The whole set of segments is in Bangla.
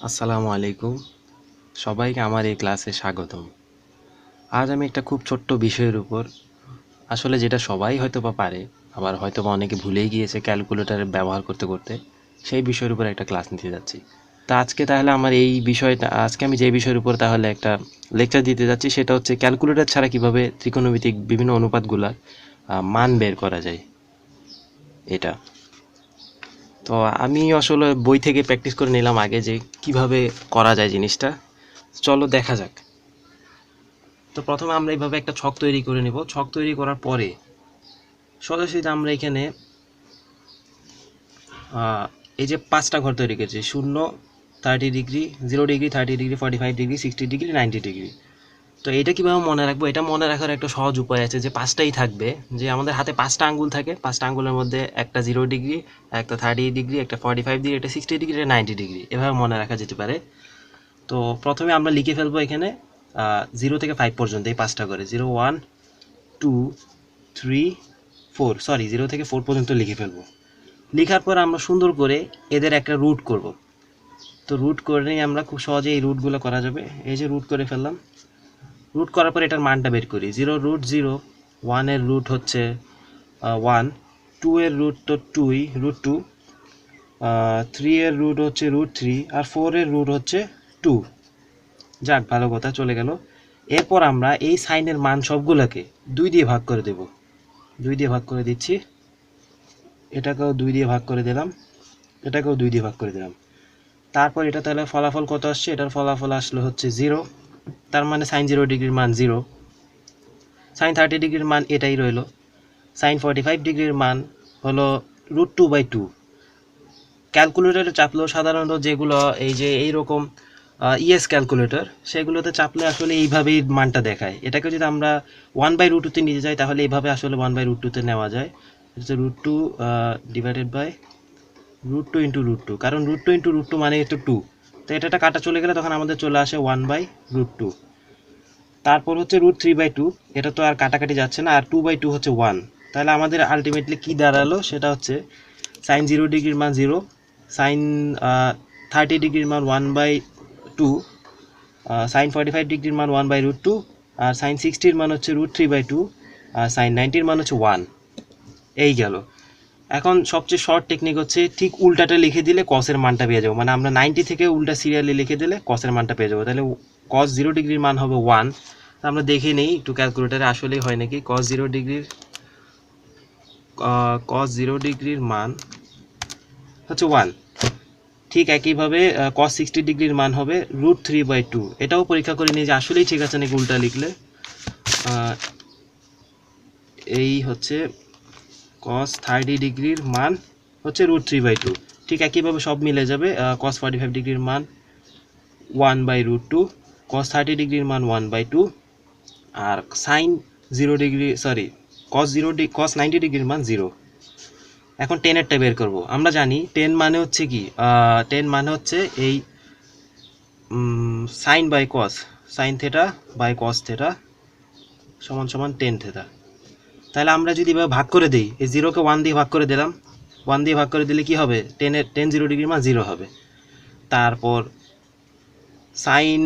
আসসালামু আলাইকুম। সবাইকে আমার এই ক্লাসে স্বাগতম। আজ আমি একটা খুব ছোট্ট বিষয়ের উপর, আসলে যেটা সবাই হয়তোবা পারে, আবার হয়তোবা অনেকে ভুলেই গিয়েছে ক্যালকুলেটর ব্যবহার করতে করতে, সেই বিষয়ের উপর একটা ক্লাস নিতে যাচ্ছি। তা আজকে তাহলে আমার এই বিষয়টা, আজকে আমি যে বিষয়ের উপর তাহলে একটা লেকচার দিতে যাচ্ছি, সেটা হচ্ছে ক্যালকুলেটর ছাড়া কিভাবে ত্রিকোণমিতিক বিভিন্ন অনুপাতগুলার মান বের করা যায়। এটা তো আমি আসলে বই থেকে প্র্যাকটিস করে নিলাম আগে যে কিভাবে করা যায় জিনিসটা। চলো দেখা যাক। তো প্রথমে আমরা এইভাবে একটা ছক তৈরি করে নেব। ছক তৈরি করার পরে সোজাসুজি আমরা এখানে এই যে 5টা ঘর তৈরি করেছি, 0, 30 degree, 0 degree, 30 degree, 45 degree, 60 degree, 90 degree. তো এটা কীভাবে মনে রাখবো? এটা মনে রাখার একটা সহজ উপায় আছে, যে 5টাই থাকবে, যে আমাদের হাতে 5টা আঙ্গুল থাকে, 5টা আঙ্গুলের মধ্যে একটা 0 ডিগ্রি, একটা 30 ডিগ্রি, একটা 45 ডিগ্রি, একটা 60 ডিগ্রি, একটা 90 ডিগ্রি, এভাবে মনে রাখা যেতে পারে। তো প্রথমে আমরা লিখে ফেলবো এখানে 0 থেকে 5 পর্যন্ত এই 5টা করে, 0, 1, 2, 3, 4, সরি 0 থেকে 4 পর্যন্ত লিখে ফেলবো। লেখার পর আমরা সুন্দর করে এদের একটা রুট করব। তো রুট করে আমরা খুব সহজে এই রুটগুলো করা যাবে। এই যে রুট করে ফেললাম। রুট করার পর এটার মানটা বের করি। 0√0, 1 এর রুট হচ্ছে 1, 2 এর রুট তো 2ই, √2, 3 এর রুট হচ্ছে √3, আর 4 এর রুট হচ্ছে 2। যাক, ভালো কথা, চলে গেল। এরপর আমরা এই সাইনের মান সবগুলোকে 2 দিয়ে ভাগ করে দেব। 2 দিয়ে ভাগ করে দিচ্ছি। এটাকেও 2 দিয়ে ভাগ করে দিলাম, এটাকেও 2 দিয়ে ভাগ করে দিলাম। তারপর এটা তাহলে ফলাফল কত আসছে? এটার ফলাফল আসলো হচ্ছে 0। তার মানে সাইন 0 ডিগ্রির মান 0। সাইন 30 ডিগ্রির মান এটাই রইল। সাইন 45 ডিগ্রির মান হলো √2/2। ক্যালকুলেটরে চাপলেও সাধারণত যেগুলো এই যে এইরকম ইএস ক্যালকুলেটর, সেগুলোতে চাপলে আসলে এইভাবেই মানটা দেখায়। এটাকে যদি আমরা 1/√2-তে নিতে যাই, তাহলে এইভাবে আসলে 1/√2-তে নেওয়া যায়। হচ্ছে √2 ডিভাইডেড বাই √2 ইন্টু √2, কারণ √2 ইন্টু √2 মানে তো 2। তো এটা কাটা চলে গেলে তখন আমাদের চলে আসে 1/√2। তারপর হচ্ছে √3/2, এটা তো আর কাটাকাটি যাচ্ছে না, আর 2/2 হচ্ছে 1। তাহলে আমাদের আলটিমেটলি কি দাঁড়ালো? সেটা হচ্ছে সাইন 0 ডিগ্রির মান 0, সাইন 30 ডিগ্রির মান 1/2, সাইন 45 ডিগ্রির মান 1/√2, আর সাইন 60-র মান হচ্ছে √3/2, আর সাইন 90-র মান হচ্ছে 1। এই গেল। এখন সবচেয়ে শর্ট টেকনিক হচ্ছে ঠিক উল্টাটা লিখে দিলে কসের মানটা পেয়ে যাবো। মানে আমরা 90 থেকে উল্টা সিরিয়ালি লিখে দিলে কসের মানটা পেয়ে যাবো। তাহলে কস 0 ডিগ্রির মান হবে 1। আমরা দেখে নেই একটু ক্যালকুলেটারে আসলেই হয় নাকি। কস 0 ডিগ্রির মান হচ্ছে 1। ঠিক একইভাবে কস 60 ডিগ্রির মান হবে √3/2। এটাও পরীক্ষা করে নিই যে আসলেই ঠিক আছে নাকি উল্টা লিখলে। এই হচ্ছে কস 30 ডিগ্রির মান হচ্ছে √3/2। ঠিক একইভাবে সব মিলে যাবে। কস 45 ডিগ্রির মান 1/√2, কস 30 ডিগ্রির মান 1/2, আর সাইন 0 ডিগ্রি, সরি, কস 90 ডিগ্রির মান 0। এখন টেনেরটা বের করব। আমরা জানি টেন মানে হচ্ছে কি, টেন মানে হচ্ছে এই sine by cos, sine theta by cos theta সমান সমান টেন থেটা। তাহলে আমরা যদি এভাবে ভাগ করে দিই, এই 0কে 1 দিয়ে ভাগ করে দিলাম, 1 দিয়ে ভাগ করে দিলে কি হবে? টেন 0 ডিগ্রির মান 0 হবে। তারপর সাইন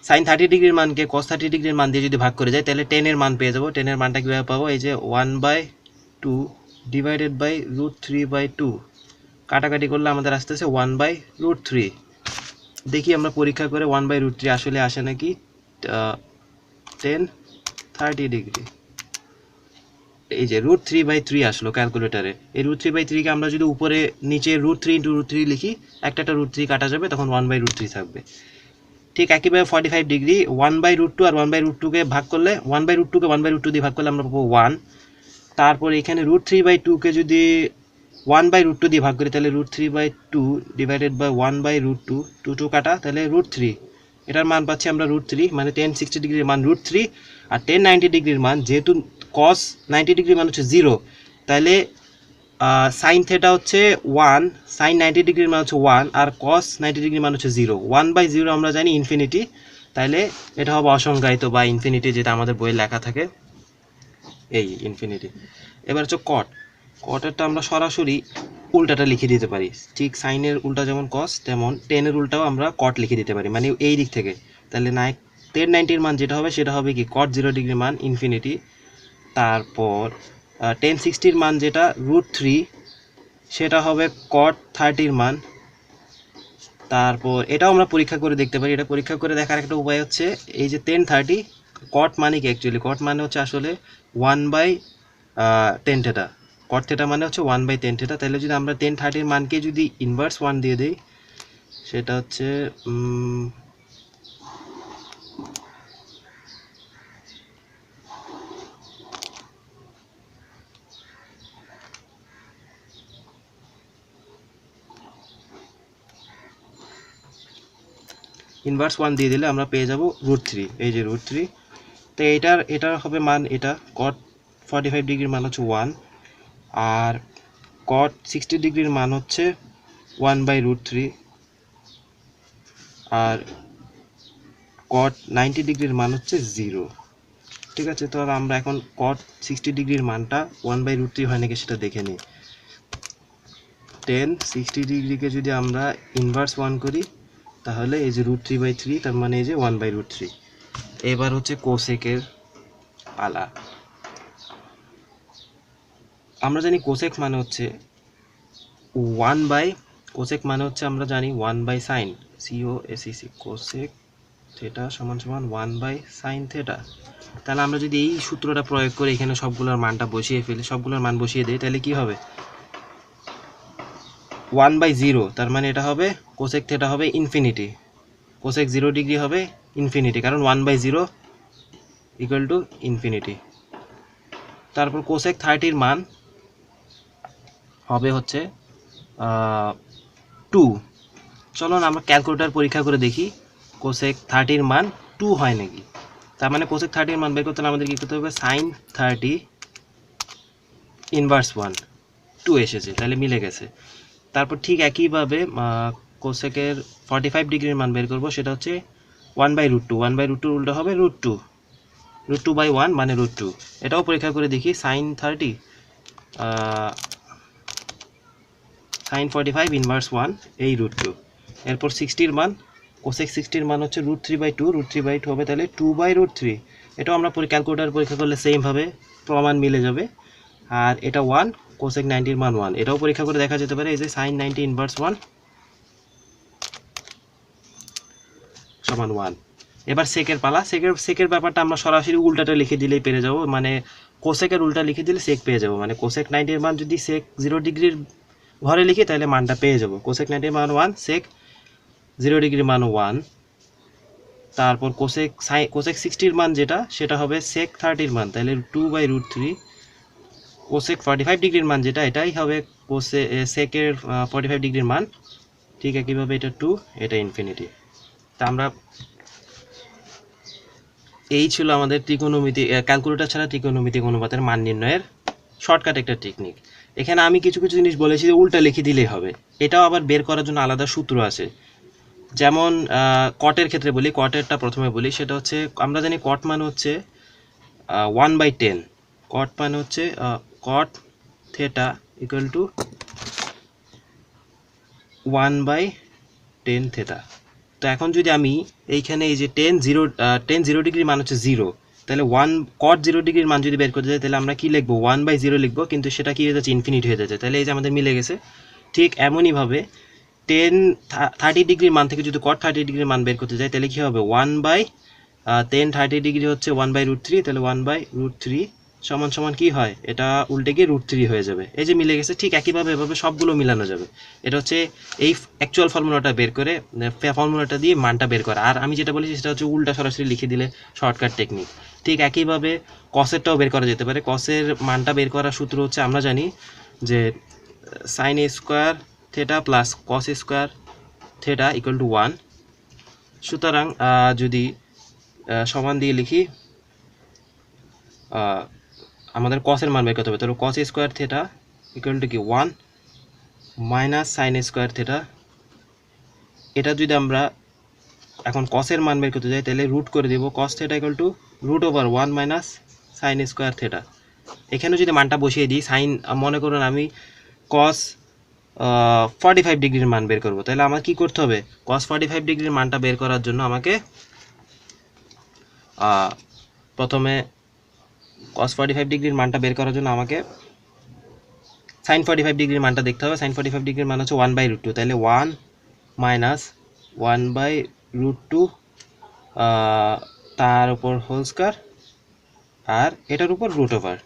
সাইন 30 ডিগ্রির মানকে কস 30 ডিগ্রির মান দিয়ে যদি ভাগ করে যায়, তাহলে টেনের মান পেয়ে যাবো। টেনের মানটা কীভাবে পাবো? এই যে 1/2 ডিভাইডেড বাই √3/2, কাটাকাটি করলে আমাদের আসতেছে 1/√3। দেখি আমরা পরীক্ষা করে 1/√3 আসলে আসে নাকি। টেন 30 ডিগ্রি, এই যে √3/3 আসলো ক্যালকুলেটারে। এই √3/3-কে আমরা যদি উপরে নিচে √3 ইন্টু √3 লিখি, একটা √3 কাটা যাবে, তখন 1/√3 থাকবে। ঠিক একইভাবে 45 ডিগ্রি 1/√2 আর 1/√2-কে ভাগ করলে, 1/√2-কে 1/√2 দিয়ে ভাগ করলে আমরা পাবো 1। তারপর এখানে √3/2-কে যদি 1/√2 দিয়ে ভাগ করি, তাহলে √3/2 ডিভাইডেড বাই 1/√2, 2 কাটা, তাহলে √3। এটার মান পাচ্ছি আমরা √3, মানে টেন 60 ডিগ্রির মান √3, আর টেন 90 ডিগ্রির মান, যেহেতু কস 90 ডিগ্রির মান হচ্ছে 0, তাহলে সাইন থেটা হচ্ছে 1, সাইন 90 ডিগ্রির মান হচ্ছে 1, আর কস 90 ডিগ্রির মান হচ্ছে 0। 1/0 আমরা জানি ইনফিনিটি, তাহলে এটা হবে অসংজ্ঞায়িত বা ইনফিনিটি, যেটা আমাদের বইয়ে লেখা থাকে, এই ইনফিনিটি। এবার হচ্ছে কটেরটা আমরা সরাসরি উল্টাটা লিখে দিতে পারি। ঠিক সাইনের উল্টা যেমন কস, তেমন টেনের উল্টাও আমরা কট লিখে দিতে পারি, মানে এই দিক থেকে। তাহলে 1090-র মান যেটা হবে সেটা হবে কি কট 0 ডিগ্রি মান ইনফিনিটি। তারপর 1060-র মান যেটা √3 সেটা হবে কট 30-র মান। তারপর এটাও আমরা পরীক্ষা করে দেখতে পারি। এটা পরীক্ষা করে দেখার একটা উপায় হচ্ছে এই যে 1030 কট মানে কি, অ্যাকচুয়ালি কট মানে হচ্ছে আসলে 1/10 থেটা। কট থেটা মানে হচ্ছে 1/10 থেটা। তাহলে যদি আমরা 1030-র মানকে যদি ইনভার্স 1 দিয়ে দিই, সেটা হচ্ছে ইনভার্স 1 দিয়ে দিলে আমরা পেয়ে যাব √3। এই যে √3। তো এটার হবে মান, এটা কট 45 ডিগ্রির মান হচ্ছে 1, আর কট 60 ডিগ্রির মান হচ্ছে 1/√3, আর কট 90 ডিগ্রির মান হচ্ছে 0। ঠিক আছে, তো আমরা এখন কট 60 ডিগ্রির মানটা 1/√3 হয় নাকি সেটা দেখে নিই। 1060 ডিগ্রিকে যদি আমরা ইনভার্স 1 করি তাহলে এই যে √3/3, তার মানে এই যে 1/√3। এবার হচ্ছে কোসেকের পালা। আমরা জানি কোসেক মানে হচ্ছে 1/, কোসেক মানে হচ্ছে আমরা জানি 1/sin, COSEC, কোসেক থেটা সমান 1/sin থেটা। তাহলে আমরা যদি এই সূত্রটা প্রয়োগ করে এখানে সবগুলোর মানটা বসিয়ে ফেলি, সবগুলোর মান বসিয়ে দিই, তাহলে কি হবে 1/0, তার মানে এটা হবে কোসেক থেটা হবে ইনফিনিটি। কোসেক 0 ডিগ্রি হবে ইনফিনিটি, কারণ 1/0 ইকুয়াল টু ইনফিনিটি। তারপর কোসেক 30-র মান হবে হচ্ছে 2। চলো না আমরা ক্যালকুলেটর পরীক্ষা করে দেখি কোসেক 30-র মান 2 হয় নাকি। তার মানে কোসেক 30-র মান বের করতে হলে আমাদের কী করতে হবে, sin 30 ইনভার্স 1, 2 এসেছে, তাহলে মিলে গেছে। তারপর ঠিক একইভাবে কোসেকের 45 ডিগ্রির মান বের করবো, সেটা হচ্ছে 1/√2, 1/√2 উল্টো হবে √2, √2/1 মানে √2। এটাও পরীক্ষা করে দেখি, sin 30 sin 45 ইনভার্স 1 এই √2। এরপর 60-র মান, কোসেক 60-র মান হচ্ছে √3/2, √3/2 হবে তাহলে 2/√3। এটাও আমরা ক্যালকুলেটর পরীক্ষা করলে সেমভাবে প্রমাণ মিলে যাবে। আর এটা 1, কোসেক 90-র মান 1, এটাও পরীক্ষা করে দেখা যেতে পারে। এই যে sin 90 ইনভার্স 1 সমান 1। এবার সেকের পালা। সেকের ব্যাপারটা আমরা সরাসরি উল্টাটা লিখে দিলেই পেরে যাব, মানে কোসেকের উল্টা লিখে দিলে সেক পেয়ে যাব। মানে কোসেক 90-র মান যদি সেক 0 ডিগ্রির ঘরে লিখি তাহলে মানটা পেয়ে যাব। কোসেক 90-র মান 1, সেক 0 ডিগ্রির মান 1। তারপর কোসেক 60-র মান যেটা সেটা হবে সেক 30-র মান, তাহলে 2/√3। কোসেক 45 ডিগ্রির মান যেটা এটাই হবে সেকের 45 ডিগ্রির মান। ঠিক একইভাবে এটা 2, এটা ইনফিনিটি। তা আমরা এই ছিল আমাদের ত্রিকোণমিতি, ক্যালকুলেটর ছাড়া ত্রিকোণমিতিক অনুপাতের মান নির্ণয়ের শর্টকাট একটা টেকনিক। এখানে আমি কিছু কিছু জিনিস বলেছি যে উল্টা লিখে দিলেই হবে, এটাও আবার বের করার জন্য আলাদা সূত্র আছে। যেমন কটের ক্ষেত্রে বলি, কটেরটা প্রথমে বলি, সেটা হচ্ছে আমরা জানি কট মানে হচ্ছে 1/10, কট মানে হচ্ছে কট থেটা ইকুয়াল টু 1/10 থেটা। তো এখন যদি আমি এইখানে এই যে 10 ডিগ্রির মান হচ্ছে 0, তাহলে 1 কট 0 ডিগ্রির মান যদি বের করতে যাই তাহলে আমরা কি লিখবো, 1/0 লিখবো, কিন্তু সেটা কি হয়ে যাচ্ছে, ইনফিনিটি হয়ে যাচ্ছে। তাহলে এই যে আমাদের মিলে গেছে। ঠিক এমনইভাবে 30 ডিগ্রির মান থেকে যদি কট 30 ডিগ্রির মান বের করতে যাই তাহলে কি হবে, 1/10 30 ডিগ্রি হচ্ছে 1/√3, তাহলে 1/√3 সমান সমান কি হয়, এটা উল্টে গিয়ে √3 হয়ে যাবে। এই যে মিলে গেছে। ঠিক একইভাবে এভাবে সবগুলো মিলানো যাবে। এটা হচ্ছে এই অ্যাকচুয়াল ফর্মুলাটা বের করে, ফর্মুলাটা দিয়ে মানটা বের করা। আর আমি যেটা বলেছি সেটা হচ্ছে উল্টা সরাসরি লিখে দিলে শর্টকাট টেকনিক। ঠিক একইভাবে কসেরটাও বের করা যেতে পারে। কসের মানটা বের করার সূত্র হচ্ছে আমরা জানি যে sin a square theta plus cos square theta equal to 1। সুতরাং যদি সমান দিয়ে লিখি, আমাদের কসের মান বের করতে হবে। তাহলে cos square theta equal to কি 1 মাইনাস সাইন স্কোয়ার থেটা। এটা যদি আমরা এখন কসের মান বের করতে যাই তাহলে রুট করে দেবো, cos theta equal to √1 minus sine square theta. এখানে যদি মানটা বসিয়ে দিই, সাইন মনে করুন আমি কস 45 ডিগ্রির মান বের করব। তাহলে আমার কি করতে হবে? cos 45 ডিগ্রির মানটা বের করার জন্য আমাকে প্রথমে cos 45 ডিগ্রির মানটা বের করার জন্য আমাকে sin 45 ডিগ্রির মানটা দেখতে হবে। sin 45 ডিগ্রির মান হচ্ছে 1/√2, তাহলে 1 মাইনাস 1/√2 তার উপর হোল স্কয়ার আর এটার উপর রুট ওভার।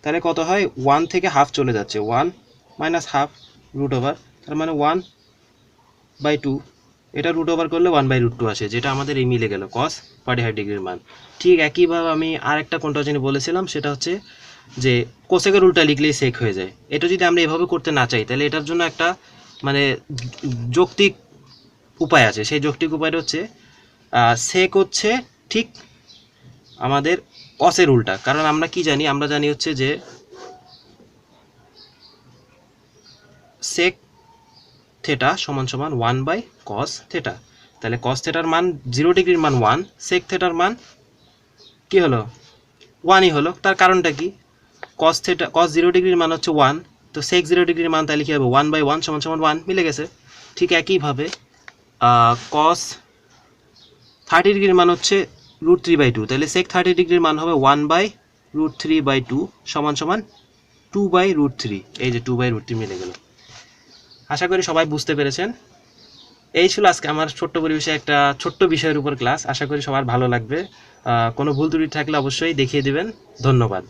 তাহলে কত হয়? 1 থেকে হাফ চলে যাচ্ছে, 1 মাইনাস হাফ রুট ওভার, তার মানে 1/2। এটা রুট ওভার করলে 1/√2 আসে, যেটা আমাদের এই মিলে গেল cos 45 ডিগ্রির মান। ঠিক একইভাবে আমি আরেকটা কোনটা জানি বলেছিলাম, সেটা হচ্ছে যে কোসেকের উল্টা লিখলেই সেক হয়ে যায়। এটা যদি আমরা এভাবে করতে না চাই, তাহলে এটার জন্য একটা মানে যৌক্তিক উপায় আছে। সেই যৌক্তিক উপায়টা হচ্ছে সেক হচ্ছে ঠিক আমাদের কসের উল্টা। কারণ আমরা কি জানি? আমরা জানি হচ্ছে যে সেক থেটা সমান সমান 1/cos থেটা। তাহলে cos থেটার মান 0 ডিগ্রির মান 1, সেক থেটার মান কি হলো? 1ই হলো। তার কারণটা কি? cos 0 ডিগ্রির মান হচ্ছে 1, তো sec 0 ডিগ্রির মান তাহলে কি হবে? 1/1 সমান সমান 1, মিলে গেছে। ঠিক একইভাবে cos 30 ডিগ্রির মান হচ্ছে √3/2, তাহলে sec 30 ডিগ্রির মান হবে 1/√3/2 সমান সমান 2/√3। এই যে 2/√3 মিলে গেল। আশা করি সবাই বুঝতে পেরেছেন। এই ছিল আজকে আমার ছোট্ট পরিবেশে একটা ছোট্ট বিষয়ের উপর ক্লাস। আশা করি সবার ভালো লাগবে। কোনো ভুল ত্রুটি থাকলে অবশ্যই দেখিয়ে দিবেন। ধন্যবাদ।